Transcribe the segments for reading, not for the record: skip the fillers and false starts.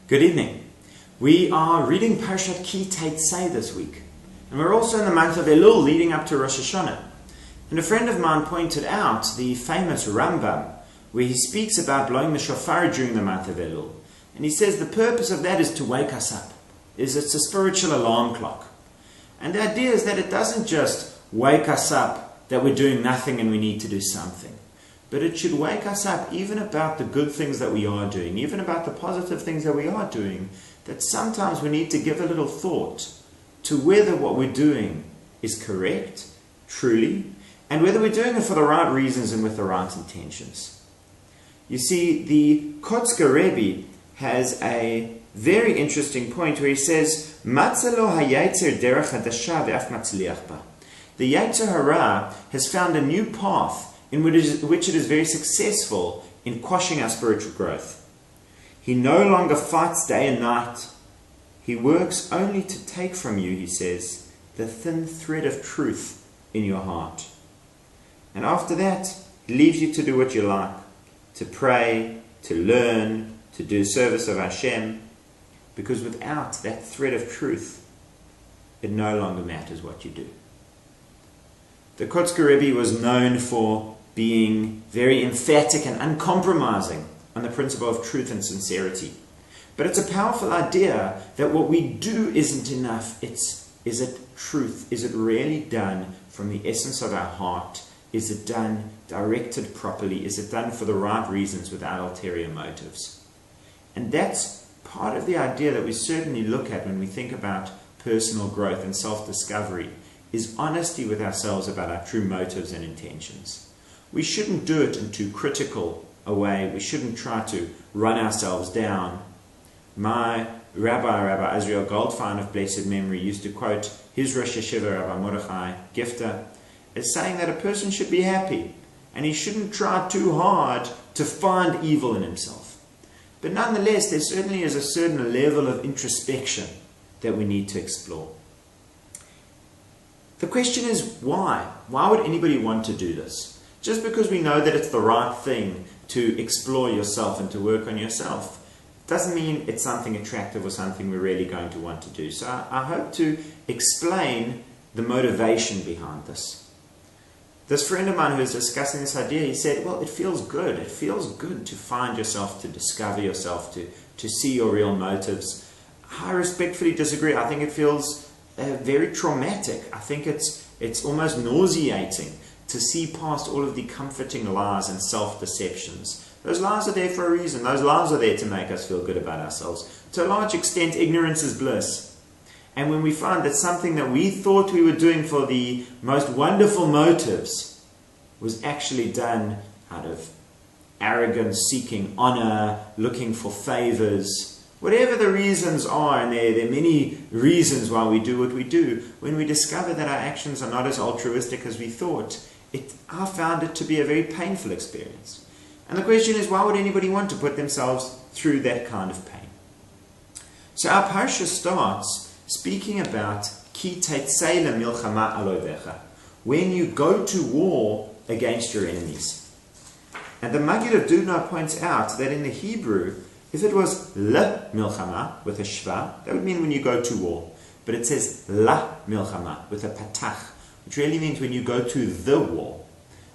Good evening. We are reading Parashat Teitzei this week, and we're also in the month of Elul leading up to Rosh Hashanah. And a friend of mine pointed out the famous Rambam, where he speaks about blowing the shofar during the month of Elul. And he says the purpose of that is to wake us up. It's a spiritual alarm clock. And the idea is that it doesn't just wake us up that we're doing nothing and we need to do something. But it should wake us up even about the good things that we are doing, even about the positive things that we are doing, that sometimes we need to give a little thought to whether what we're doing is correct, truly, and whether we're doing it for the right reasons and with the right intentions. You see, the Teitzei Rebbe has a very interesting point where he says, "Matza lo hayetzer derech hadasha ve'af matzliach ba." The Yetzer Hara has found a new path in which it is very successful in quashing our spiritual growth. He no longer fights day and night. He works only to take from you, he says, the thin thread of truth in your heart. And after that, he leaves you to do what you like, to pray, to learn, to do service of Hashem, because without that thread of truth, it no longer matters what you do. The Teitzei Rebbe was known for being very emphatic and uncompromising on the principle of truth and sincerity. But it's a powerful idea that what we do isn't enough. Is it truth? Is it really done from the essence of our heart? Is it done directed properly? Is it done for the right reasons without ulterior motives? And that's part of the idea that we certainly look at when we think about personal growth and self-discovery, is honesty with ourselves about our true motives and intentions. We shouldn't do it in too critical a way. We shouldn't try to run ourselves down. My Rabbi Israel Goldfein of blessed memory used to quote his Rosh Hashiva, Rabbi Mordechai Gifter, as saying that a person should be happy and he shouldn't try too hard to find evil in himself. But nonetheless, there certainly is a certain level of introspection that we need to explore. The question is why? Why would anybody want to do this? Just because we know that it's the right thing to explore yourself and to work on yourself doesn't mean it's something attractive or something we're really going to want to do. So I hope to explain the motivation behind this. This friend of mine who was discussing this idea, he said, well, it feels good. It feels good to find yourself, to discover yourself, to see your real motives. I respectfully disagree. I think it feels very traumatic. I think it's almost nauseating to see past all of the comforting lies and self-deceptions. Those lies are there for a reason. Those lies are there to make us feel good about ourselves. To a large extent, ignorance is bliss. And when we find that something that we thought we were doing for the most wonderful motives was actually done out of arrogance, seeking honor, looking for favors, whatever the reasons are, and there are many reasons why we do what we do, when we discover that our actions are not as altruistic as we thought, I found it to be a very painful experience. And the question is, why would anybody want to put themselves through that kind of pain? So our parsha starts speaking about Ki Teitzei le'milchama al oivecha, when you go to war against your enemies. And the Maggid of Dubno points out that in the Hebrew, if it was le milchama with a shva, that would mean when you go to war. But it says la milchama with a patach, which really means when you go to the war.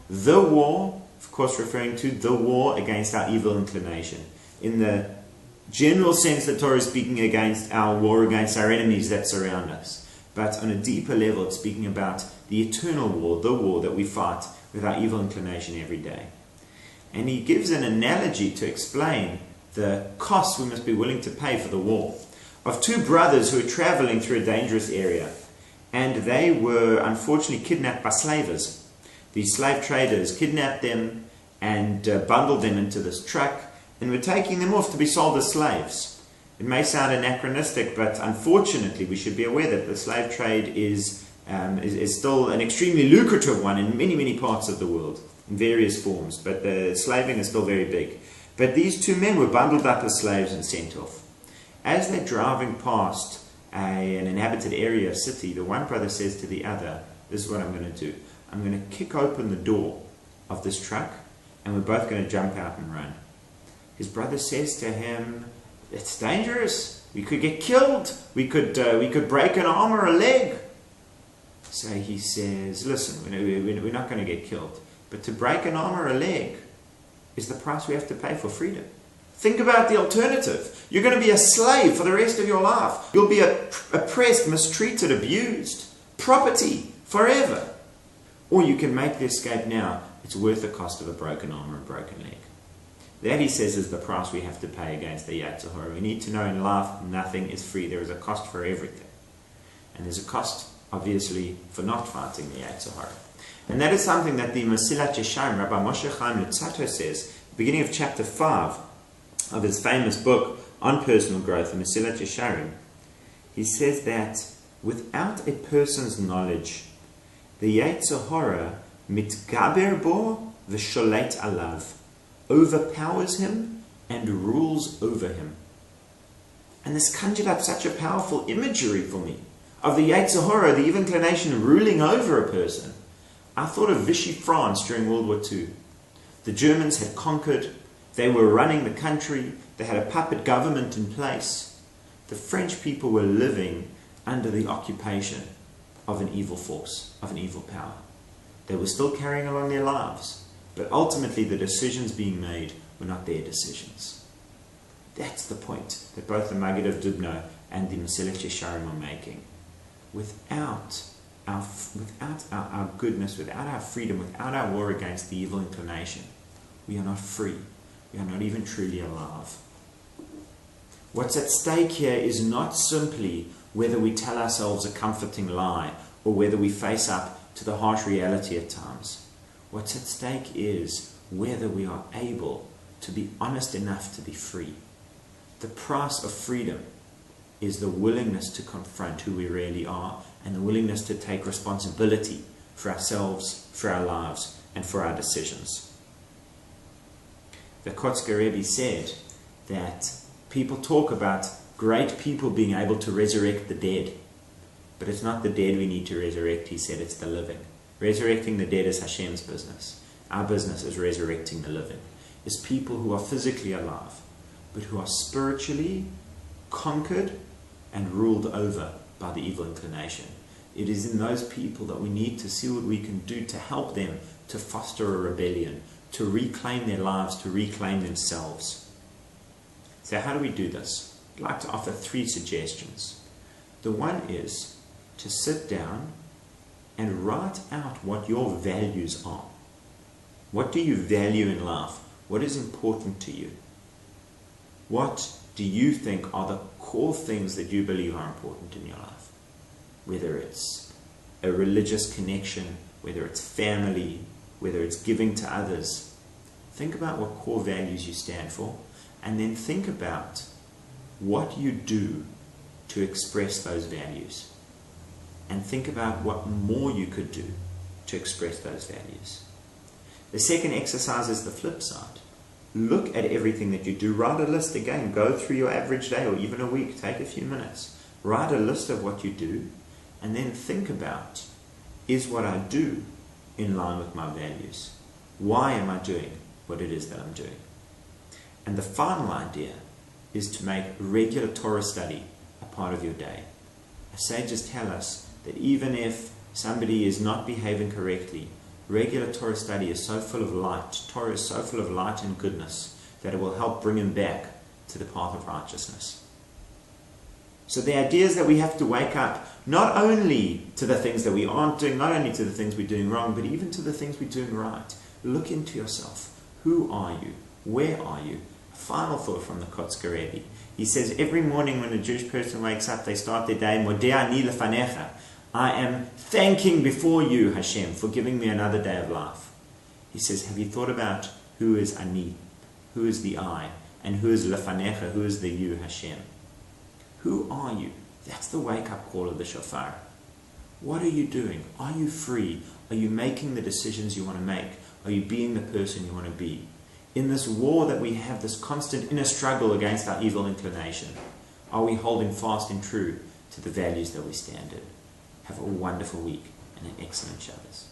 The war, of course, referring to the war against our evil inclination. In the general sense, the Torah is speaking against our war against our enemies that surround us. But on a deeper level, it's speaking about the eternal war, the war that we fight with our evil inclination every day. And he gives an analogy to explain the cost we must be willing to pay for the war, of two brothers who were traveling through a dangerous area, and they were unfortunately kidnapped by slavers. These slave traders kidnapped them and bundled them into this truck and were taking them off to be sold as slaves. It may sound anachronistic, but unfortunately we should be aware that the slave trade is still an extremely lucrative one in many parts of the world, in various forms, but the slaving is still very big. But these two men were bundled up as slaves and sent off. As they're driving past an inhabited area, a city, the one brother says to the other, this is what I'm going to do. I'm going to kick open the door of this truck and we're both going to jump out and run. His brother says to him, It's dangerous. We could get killed. We could break an arm or a leg. So he says, listen, we're not going to get killed. But to break an arm or a leg is the price we have to pay for freedom. Think about the alternative. You're going to be a slave for the rest of your life. You'll be oppressed, mistreated, abused. Property forever. Or you can make the escape now. It's worth the cost of a broken arm or a broken leg. That, he says, is the price we have to pay against the Yetzer Hara. We need to know in life nothing is free. There is a cost for everything. And there's a cost, obviously, for not fighting the Yetzer Hara. And that is something that the Mesilat Yesharim, Rabbi Moshe Chaim Luzzatto, says, beginning of chapter 5 of his famous book on personal growth, the Mesilat Yesharim. He says that without a person's knowledge, the Yetzer Hara mitgaber bo v'sholet alav, overpowers him and rules over him. And this conjured up such a powerful imagery for me of the Yetzer Hara, the evil inclination, ruling over a person. I thought of Vichy France during World War II. The Germans had conquered. They were running the country. They had a puppet government in place. The French people were living under the occupation of an evil force, of an evil power. They were still carrying along their lives, but ultimately the decisions being made were not their decisions. That's the point that both the Maggid of Dubno and the Mesilat Yesharim are making. Without our goodness, without our freedom, without our war against the evil inclination, we are not free. We are not even truly alive. What's at stake here is not simply whether we tell ourselves a comforting lie or whether we face up to the harsh reality at times. What's at stake is whether we are able to be honest enough to be free. The price of freedom is the willingness to confront who we really are and the willingness to take responsibility for ourselves, for our lives, and for our decisions. The Kotzker Rebbe said that people talk about great people being able to resurrect the dead, but it's not the dead we need to resurrect, he said, it's the living. Resurrecting the dead is Hashem's business. Our business is resurrecting the living. It's people who are physically alive, but who are spiritually conquered and ruled over by the evil inclination. It is in those people that we need to see what we can do to help them to foster a rebellion, to reclaim their lives, to reclaim themselves. So how do we do this? I'd like to offer 3 suggestions. The one is to sit down and write out what your values are. What do you value in life? What is important to you? What do you think are the core things that you believe are important in your life? Whether it's a religious connection, whether it's family, whether it's giving to others. Think about what core values you stand for, and then think about what you do to express those values. And think about what more you could do to express those values. The second exercise is the flip side. Look at everything that you do. Write a list again. Go through your average day or even a week. Take a few minutes. Write a list of what you do and then think about, is what I do in line with my values? Why am I doing what it is that I'm doing? And the final idea is to make regular Torah study a part of your day. Our sages tell us that even if somebody is not behaving correctly, regular Torah study is so full of light, Torah is so full of light and goodness, that it will help bring him back to the path of righteousness. So the idea is that we have to wake up not only to the things that we aren't doing, not only to the things we're doing wrong, but even to the things we're doing right. Look into yourself. Who are you? Where are you? A final thought from the Kotzker Rebbe. He says every morning when a Jewish person wakes up, they start their day, Modeh ani lefanecha. I am thanking before you, Hashem, for giving me another day of life. He says, have you thought about who is Ani? Who is the I? And who is lefanecha? Who is the you, Hashem? Who are you? That's the wake-up call of the shofar. What are you doing? Are you free? Are you making the decisions you want to make? Are you being the person you want to be? In this war that we have, this constant inner struggle against our evil inclination, are we holding fast and true to the values that we stand in? Have a wonderful week and an excellent Shabbos.